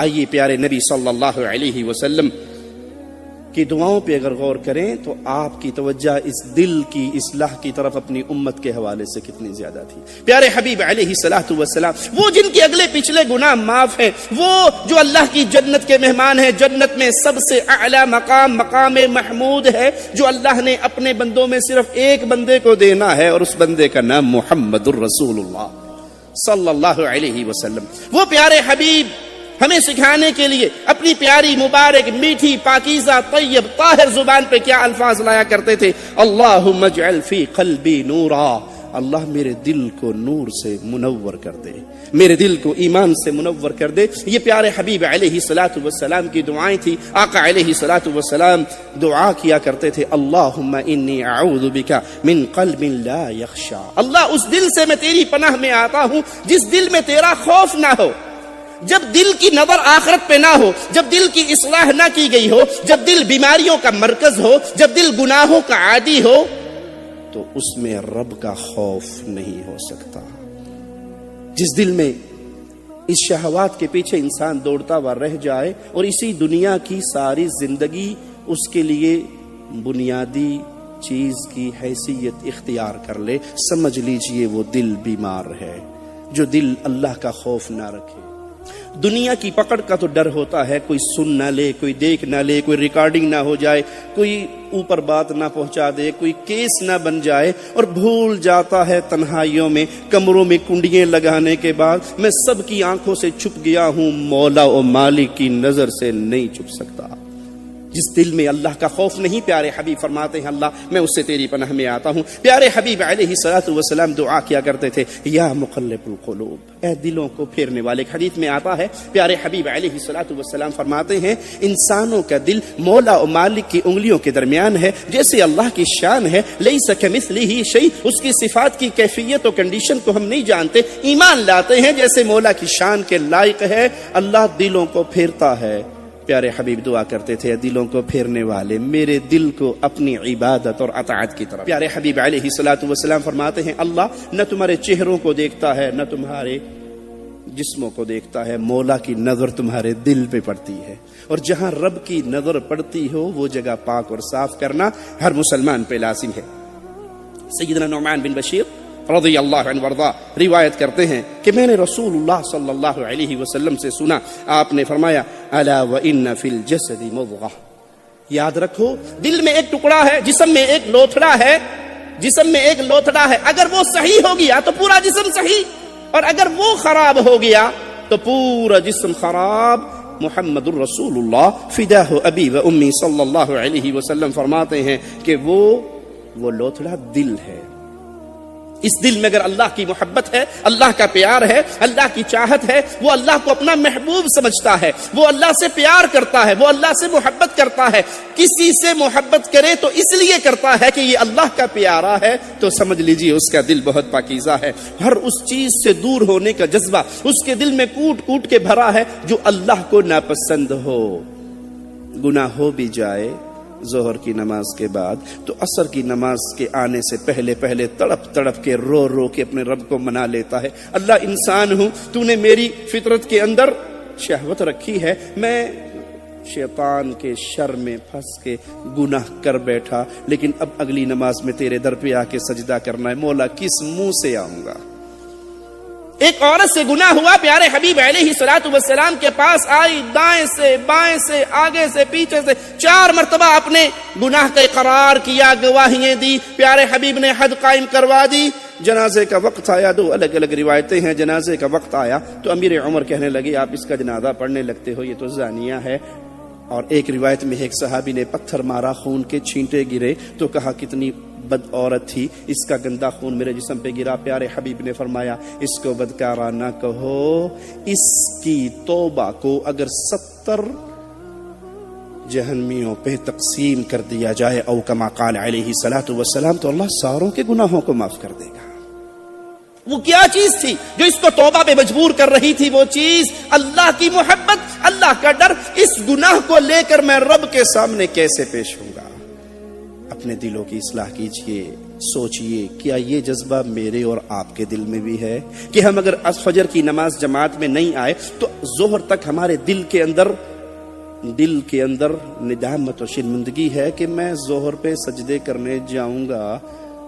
آئیے پیارے نبی صلی اللہ علیہ وسلم کی دعاؤں پہ اگر غور کریں تو آپ کی توجہ اس دل کی اصلاح کی طرف اپنی امت کے حوالے سے کتنی زیادہ تھی۔ پیارے حبیب علیہ الصلوۃ والسلام وہ جن کے اگلے پچھلے گناہ معاف ہیں، وہ جو اللہ کی جنت کے مہمان ہیں، جنت میں سب سے اعلیٰ مقام مقام محمود ہے جو اللہ نے اپنے بندوں میں صرف ایک بندے کو دینا ہے، اور اس بندے کا نام محمد الرسول اللہ صلی اللہ علیہ وسلم۔ وہ پیارے حبیب ہمیں سکھانے کے لیے اپنی پیاری مبارک میٹھی پاکیزہ طیب طاہر زبان پہ کیا الفاظ لایا کرتے تھے؟ اللہم اجعل فی قلبی نورا، اللہ میرے دل کو نور سے منور کر دے، میرے دل کو ایمان سے منور کر دے۔ یہ پیارے حبیب علیہ الصلوۃ والسلام کی دعائیں تھی۔ آقا علیہ الصلوۃ والسلام دعا کیا کرتے تھے، اللہم انی اعوذ بک من قلب لا یخشی، اللہ اس دل سے میں تیری پناہ میں آتا ہوں جس دل میں تیرا خوف نہ ہو۔ جب دل کی نظر آخرت پہ نہ ہو، جب دل کی اصلاح نہ کی گئی ہو، جب دل بیماریوں کا مرکز ہو، جب دل گناہوں کا عادی ہو، تو اس میں رب کا خوف نہیں ہو سکتا۔ جس دل میں اس شہوات کے پیچھے انسان دوڑتا ہوا رہ جائے اور اسی دنیا کی ساری زندگی اس کے لیے بنیادی چیز کی حیثیت اختیار کر لے، سمجھ لیجئے وہ دل بیمار ہے۔ جو دل اللہ کا خوف نہ رکھے، دنیا کی پکڑ کا تو ڈر ہوتا ہے، کوئی سن نہ لے، کوئی دیکھ نہ لے، کوئی ریکارڈنگ نہ ہو جائے، کوئی اوپر بات نہ پہنچا دے، کوئی کیس نہ بن جائے، اور بھول جاتا ہے تنہائیوں میں کمروں میں کنڈیاں لگانے کے بعد میں سب کی آنکھوں سے چھپ گیا ہوں، مولا و مالک کی نظر سے نہیں چھپ سکتا۔ جس دل میں اللہ کا خوف نہیں، پیارے حبیب فرماتے ہیں اللہ میں اس سے تیری پناہ میں آتا ہوں۔ پیارے حبیب علیہ الصلوۃ والسلام دعا کیا کرتے تھے، یا مقلب القلوب، اے دلوں کو پھیرنے والے۔ ایک حدیث میں آتا ہے پیارے حبیب علیہ الصلوۃ والسلام فرماتے ہیں انسانوں کا دل مولا و مالک کی انگلیوں کے درمیان ہے، جیسے اللہ کی شان ہے، لیس کمثلہ شیء، اس کی صفات کی کیفیت و کنڈیشن کو ہم نہیں جانتے، ایمان لاتے ہیں جیسے مولا کی شان کے لائق ہے، اللہ دلوں کو پھیرتا ہے۔ پیارے حبیب دعا کرتے تھے، دلوں کو پھیرنے والے میرے دل کو اپنی عبادت اور اطاعت کی طرف۔ پیارے حبیب علیہ الصلوۃ والسلام فرماتے ہیں اللہ نہ تمہارے چہروں کو دیکھتا ہے، نہ تمہارے جسموں کو دیکھتا ہے، مولا کی نظر تمہارے دل پہ پڑتی ہے، اور جہاں رب کی نظر پڑتی ہو وہ جگہ پاک اور صاف کرنا ہر مسلمان پہ لازم ہے۔ سیدنا نعمان بن بشیر رضی اللہ عنہ وارضا روایت کرتے ہیں کہ میں نے رسول اللہ صلی اللہ علیہ وسلم سے سنا، آپ نے فرمایا الا وان فی الجسد مضغہ، یاد رکھو دل میں ایک ٹکڑا ہے، جسم میں ایک لوتھڑا ہے، جسم میں ایک لوتھڑا ہے، اگر وہ صحیح ہو گیا تو پورا جسم صحیح، اور اگر وہ خراب ہو گیا تو پورا جسم خراب۔ محمد الرسول اللہ فداہ ابی و امی صلی اللہ علیہ وسلم فرماتے ہیں کہ وہ لوتھڑا دل ہے۔ اس دل میں اگر اللہ کی محبت ہے، اللہ کا پیار ہے، اللہ کی چاہت ہے، وہ اللہ کو اپنا محبوب سمجھتا ہے، وہ اللہ سے پیار کرتا ہے، وہ اللہ سے محبت کرتا ہے۔ کسی سے محبت کرے تو اس لیے کرتا ہے کہ یہ اللہ کا پیارا ہے، تو سمجھ لیجئے اس کا دل بہت پاکیزہ ہے۔ ہر اس چیز سے دور ہونے کا جذبہ اس کے دل میں کوٹ کوٹ کے بھرا ہے جو اللہ کو ناپسند ہو۔ گناہ ہو بھی جائے ظہر کی نماز کے بعد تو عصر کی نماز کے آنے سے پہلے پہلے تڑپ تڑپ کے رو رو کے اپنے رب کو منا لیتا ہے، اللہ انسان ہوں، تو نے میری فطرت کے اندر شہوت رکھی ہے، میں شیطان کے شر میں پھنس کے گناہ کر بیٹھا، لیکن اب اگلی نماز میں تیرے در پہ آ کے سجدہ کرنا ہے، مولا کس منہ سے آؤں گا۔ ایک عورت سے گناہ ہوا، پیارے حبیب علیہ الصلوۃ والسلام کے پاس آئی، دائیں سے بائیں سے آگے سے پیچھے سے 4 مرتبہ اپنے گناہ کا اقرار کیا، گواہیاں دی، پیارے حبیب نے حد قائم کروا دی۔ جنازے کا وقت آیا، 2 الگ الگ روایتیں ہیں، جنازے کا وقت آیا تو امیر عمر کہنے لگے آپ اس کا جنازہ پڑھنے لگتے ہو، یہ تو زانیہ ہے۔ اور ایک روایت میں ایک صحابی نے پتھر مارا، خون کے چھینٹے گرے تو کہا کتنی بد عورت تھی، اس کا گندا خون میرے جسم پہ گرا۔ پیارے حبیب نے فرمایا اس کو بدکارہ نہ کہو، اس کی توبہ کو اگر 70 جہنمیوں پہ تقسیم کر دیا جائے او کما قال علیہ الصلوۃ والسلام تو اللہ ساروں کے گناہوں کو معاف کر دے گا۔ وہ کیا چیز تھی جو اس کو توبہ پہ مجبور کر رہی تھی؟ وہ چیز اللہ کی محبت، اللہ کا ڈر۔ اس گناہ کو لے کر میں رب کے سامنے کیسے پیش ہوں گا؟ اپنے دلوں کی اصلاح کیجئے۔ سوچئے کیا یہ جذبہ میرے اور آپ کے دل میں بھی ہے کہ ہم اگر فجر کی نماز جماعت میں نہیں آئے تو ظہر تک ہمارے دل کے اندر ندامت و شرمندگی ہے کہ میں ظہر پہ سجدے کرنے جاؤں گا،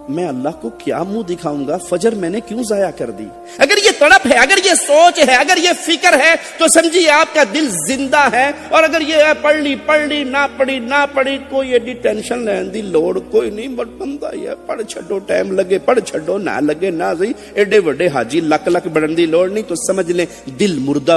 میں اللہ کو کیا منہ دکھاؤں گا، فجر میں نے کیوں ضائع کر دی؟ اگر یہ تڑپ ہے، اگر یہ سوچ ہے، اگر یہ فکر ہے تو سمجھیے آپ کا دل زندہ ہے. اور اگر یہ پڑھ لی نہ پڑھی کوئی ایڈی ٹینشن لین دی لوڑ کوئی نہیں. بٹ بندہ یہ پڑھ چھڈو، ٹائم لگے پڑھ چھڈو، نہ لگے نہ صحیح، ایڈے وڈے حاجی لک بڑھن دی لوڑ نہیں. تو سمجھ لیں دل مردہ